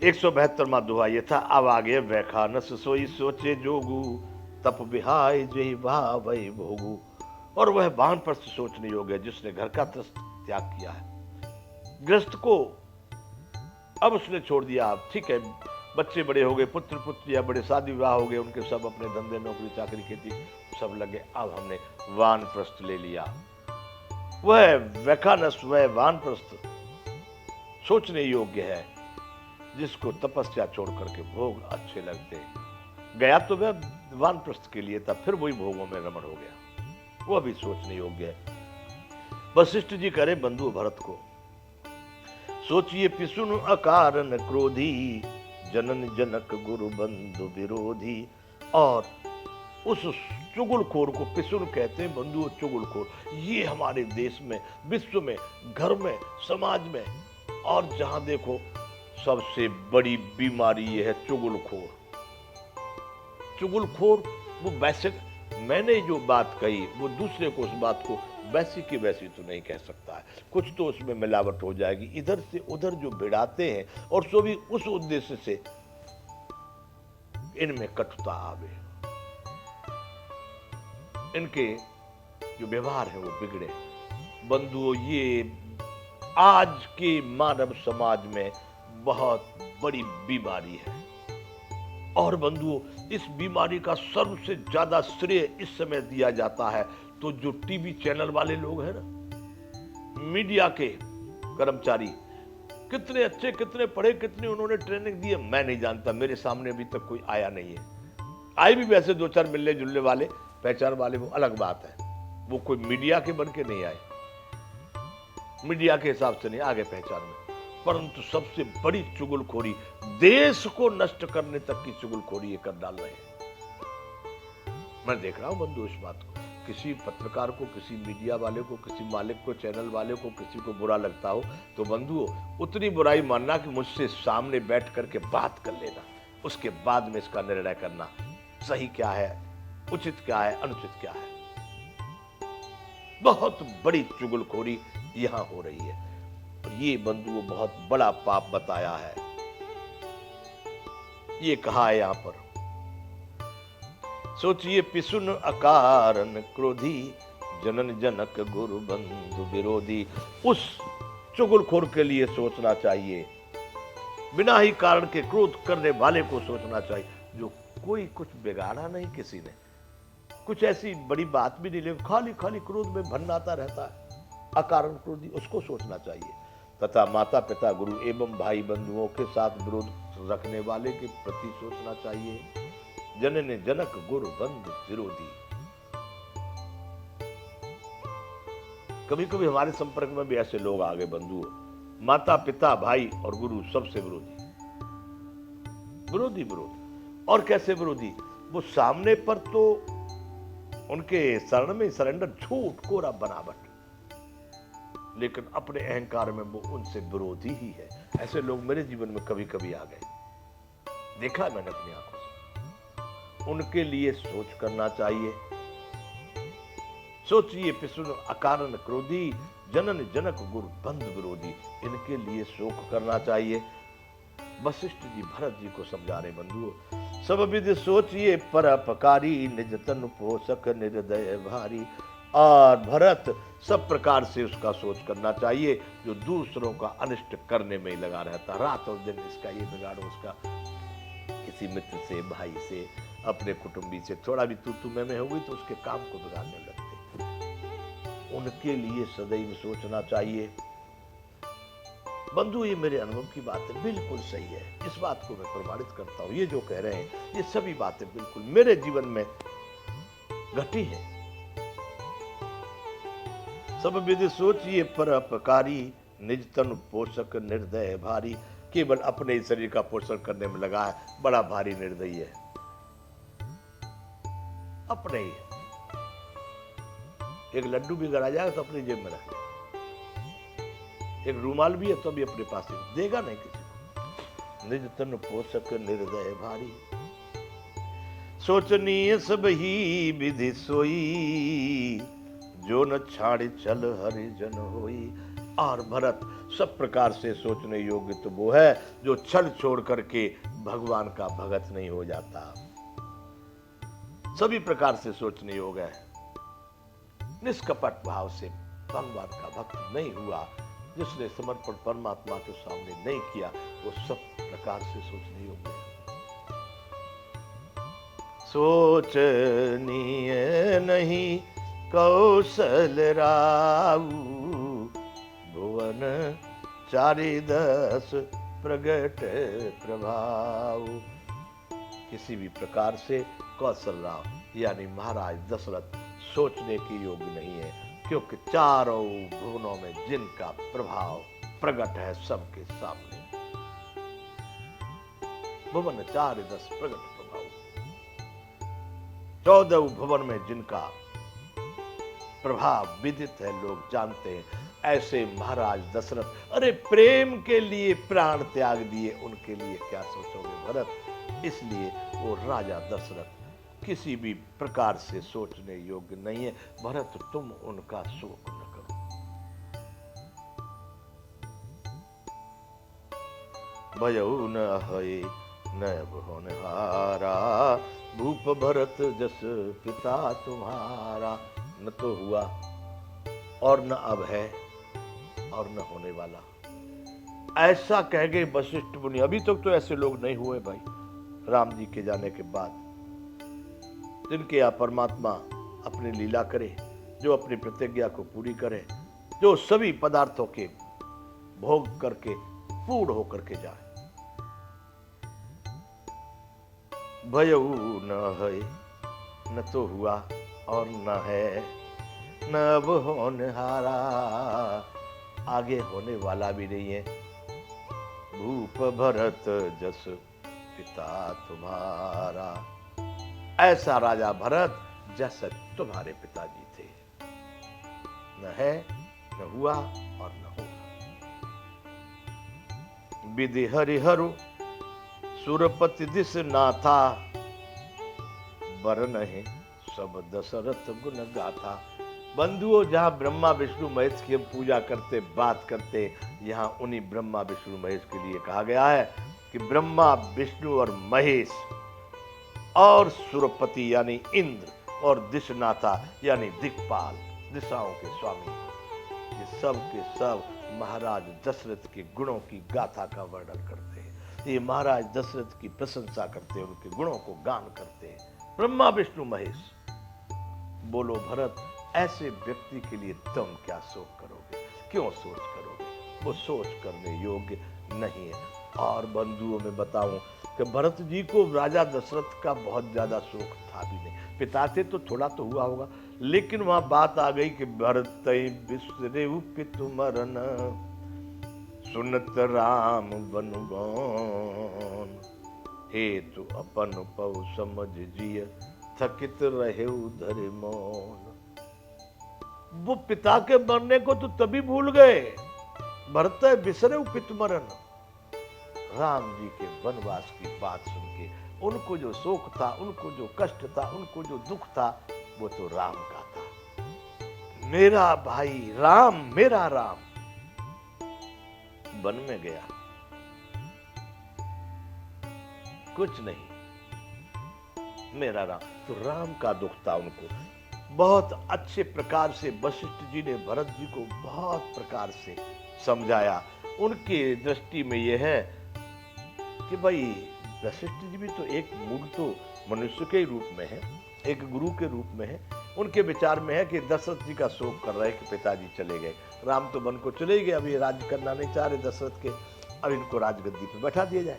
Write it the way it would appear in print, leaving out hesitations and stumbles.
172वां दोहा ये था, अब आगे वैखा नस सोई सोचे जोगू, तप बिहाय जय भावई भोगू। और वह वानप्रस्थ सोचने योग्य है जिसने घर का त्याग किया है। गृहस्थ को अब उसने छोड़ दिया, अब ठीक है, बच्चे बड़े हो गए, पुत्र पुत्रिया बड़े, शादी विवाह हो गए, उनके सब अपने धंधे नौकरी चाकरी खेती सब लगे, अब हमने वानप्रस्थ ले लिया। वह वैखानस, वह वानप्रस्थ सोचने योग्य है जिसको तपस्या छोड़ करके भोग अच्छे लगते। गया तो वह वानप्रस्थ के लिए था, फिर वही भोगों में रमण हो गया, वह भी सोचने योग्य है। वशिष्ठ जी करे बंधु भरत को, सोचिए पिसुन अकारण क्रोधी, जनन जनक गुरु बंधु विरोधी। और उस चुगलखोर को पिसुन कहते हैं बंधु, चुगलखोर। ये हमारे देश में, विश्व में, घर में, समाज में और जहां देखो सबसे बड़ी बीमारी ये है चुगलखोर। चुगलखोर वो वैसे, मैंने जो बात कही वो दूसरे को उस बात को वैसी की वैसी तो नहीं कह सकता है, कुछ तो उसमें मिलावट हो जाएगी, इधर से उधर जो भिड़ाते हैं, और सो भी उस उद्देश्य से इनमें कटुता आवे, इनके जो व्यवहार है वो बिगड़े। बंधुओं, ये आज के मानव समाज में बहुत बड़ी बीमारी है। और बंधुओं, इस बीमारी का सबसे ज्यादा श्रेय इस समय दिया जाता है तो जो टीवी चैनल वाले लोग हैं ना, मीडिया के कर्मचारी, कितने अच्छे, कितने पढ़े, कितनी उन्होंने ट्रेनिंग दी है मैं नहीं जानता, मेरे सामने अभी तक कोई आया नहीं है। आए भी वैसे दो चार मिलने जुलने वाले, पहचान वाले, वो अलग बात है, वो कोई मीडिया के बन के नहीं आए, मीडिया के हिसाब से नहीं आगे पहचान में। परंतु सबसे बड़ी चुगलखोरी, देश को नष्ट करने तक की चुगलखोरी ये कर डाल रहे हैं। मैं देख रहा हूं बंधु इस बात को, किसी पत्रकार को, किसी मीडिया वाले को, किसी मालिक को, चैनल वाले को, किसी को बुरा लगता हो तो बंधुओं उतनी बुराई मानना कि मुझसे सामने बैठ करके बात कर लेना, उसके बाद में इसका निर्णय करना सही क्या है, उचित क्या है, अनुचित क्या है। बहुत बड़ी चुगलखोरी यहां हो रही है, और ये बंधुओं बहुत बड़ा पाप बताया है। ये कहा है यहां पर, सोचिए पिसुन अकारण क्रोधी, जनन जनक गुरु बंधु विरोधी। उस चुगलखोर के लिए सोचना चाहिए, बिना ही कारण के क्रोध करने वाले को सोचना चाहिए, जो कोई कुछ बिगाड़ा नहीं किसी ने, कुछ ऐसी बड़ी बात भी नहीं, लेकिन खाली खाली क्रोध में भन्नाता रहता है, अकारण क्रोधी, उसको सोचना चाहिए। तथा माता पिता गुरु एवं भाई बंधुओं के साथ विरोध रखने वाले के प्रति सोचना चाहिए। जनन जनक गुरु बंधु विरोधी। कभी कभी हमारे संपर्क में भी ऐसे लोग आ गए बंधुओं, माता पिता भाई और गुरु सबसे विरोधी, विरोधी विरोध। और कैसे विरोधी, वो सामने पर तो उनके शरण में सरेंडर, झूठ कोरा बनावट, लेकिन अपने अहंकार में वो उनसे विरोधी ही है। ऐसे लोग मेरे जीवन में कभी कभी आ गए, देखा मैंने अपनी आंखों से। उनके लिए सोच करना चाहिए। सोचिए पिसुन अकारण क्रोधी, जनन जनक गुरु बंधु विरोधी, इनके लिए शोक करना चाहिए। वशिष्ठ जी भरत जी को समझा रहे बंधुओं, सब विधि सोचिए परोपकारी, निज तन पोषक निर्दय भारी। और भरत सब प्रकार से उसका सोच करना चाहिए जो दूसरों का अनिष्ट करने में ही लगा रहता, रात और दिन इसका ये बिगाड़ो, उसका, किसी मित्र से, भाई से, अपने कुटुंबी से थोड़ा भी तू मैं हो गई तो उसके काम को बिगाड़ने लगते। उनके लिए सदैव सोचना चाहिए। बंधु, ये मेरे अनुभव की बात है, बिल्कुल सही है, इस बात को मैं प्रमाणित करता हूं। ये जो कह रहे हैं ये सभी बातें बिल्कुल मेरे जीवन में घटी है। सब विधि सोचिए परोपकारी, निज तन पोषक निर्दय भारी। केवल अपने शरीर का पोषण करने में लगा है, बड़ा भारी निर्दयी है, अपने ही। एक लड्डू भी गड़ा जाएगा तो अपनी जेब में रख, एक रूमाल भी है तो भी अपने पास ही देगा नहीं किसी को। निज तन पोषक निर्दय भारी, सोचनीय सब ही विधि सोई, जो न छाड़ चल हरि जन होई। और भरत सब प्रकार से सोचने योग्य तो वो है जो छल छोड़ करके भगवान का भगत नहीं हो जाता। सभी प्रकार से सोचने योग्य है। निष्कपट भाव से भगवान का भक्त नहीं हुआ, जिसने समर्पण परमात्मा के सामने नहीं किया, वो सब प्रकार से सोचने योग्य है। सोचनीय नहीं कौशल राऊ, भुवन चारि दस प्रगट प्रभाव। किसी भी प्रकार से कौशलराव यानी महाराज दशरथ सोचने की योग्य नहीं है, क्योंकि चारों भुवनों में जिनका प्रभाव प्रकट है सबके सामने। भुवन चारि दस प्रगट प्रभाव, 14 भुवन में जिनका प्रभाव विदित है, लोग जानते हैं, ऐसे महाराज दशरथ अरे प्रेम के लिए प्राण त्याग दिए, उनके लिए क्या सोचोगे भरत। इसलिए वो राजा दशरथ किसी भी प्रकार से सोचने योग्य नहीं है। भरत तुम उनका शोक न करो। भयउ न हय नभ होनहारा, भूप भरत जस पिता तुम्हारा। न तो हुआ और न अब है और न होने वाला, ऐसा कह गए वशिष्ठ मुनि। अभी तक तो ऐसे लोग नहीं हुए भाई, राम जी के जाने के बाद, जिनके यहाँ परमात्मा अपनी लीला करे, जो अपनी प्रतिज्ञा को पूरी करे, जो सभी पदार्थों के भोग करके पूर्ण होकर के जाए। भयउ न है, न तो हुआ और न है, न अब होनहारा, आगे होने वाला भी नहीं है। भूप भरत जस पिता तुम्हारा, ऐसा राजा भरत जैसे तुम्हारे पिताजी थे, न है, न हुआ और न होगा। विधि हरिहरु सुरपति दिस नाथा, बर नहीं सब दशरथ गुण गाथा। बंधुओं, जहां ब्रह्मा विष्णु महेश की हम पूजा करते, बात करते, यहाँ उन्हीं ब्रह्मा विष्णु महेश के लिए कहा गया है कि ब्रह्मा विष्णु और महेश और सुरपति यानी इंद्र और दिशनाथा यानी दिक्पाल, दिशाओं के स्वामी, ये सब के सब महाराज दशरथ के गुणों की गाथा का वर्णन करते हैं। ये महाराज दशरथ की प्रशंसा करते हैं, उनके गुणों को गान करते हैं। ब्रह्मा विष्णु महेश। बोलो भरत, ऐसे व्यक्ति के लिए तुम क्या शोक करोगे, क्यों सोच करोगे? वो सोच करने योग्य नहीं है। और बंधुओं में बताऊं कि भरत जी को राजा दशरथ का बहुत ज्यादा शोक था भी नहीं। पिता से तो थोड़ा तो हुआ होगा, लेकिन वहां बात आ गई कि भरत बिसरेउ पितु मरन, सुनत राम बनुगौन, हेतु अपन पौ समझ जिय, थकित रहे धरि मौन। वो पिता के मरने को तो तभी भूल गए। भरत बिसरेउ पितु मरन, राम जी के वनवास की बात सुन के उनको जो शोक था, उनको जो कष्ट था, उनको जो दुख था, वो तो राम का था। मेरा भाई राम, मेरा राम वन में गया, कुछ नहीं, मेरा राम। तो राम का दुख था उनको। बहुत अच्छे प्रकार से वशिष्ठ जी ने भरत जी को बहुत प्रकार से समझाया। उनकी दृष्टि में यह है कि भाई वशिष्ठ जी भी तो एक मूल तो मनुष्य के रूप में है, एक गुरु के रूप में है। उनके विचार में है कि दशरथ जी का शोक कर रहे कि पिताजी चले गए, राम तो वन को चले गए, अब ये राज्य करना नहीं चाह रहे दशरथ के, अब इनको राजगद्दी पर बैठा दिया जाए।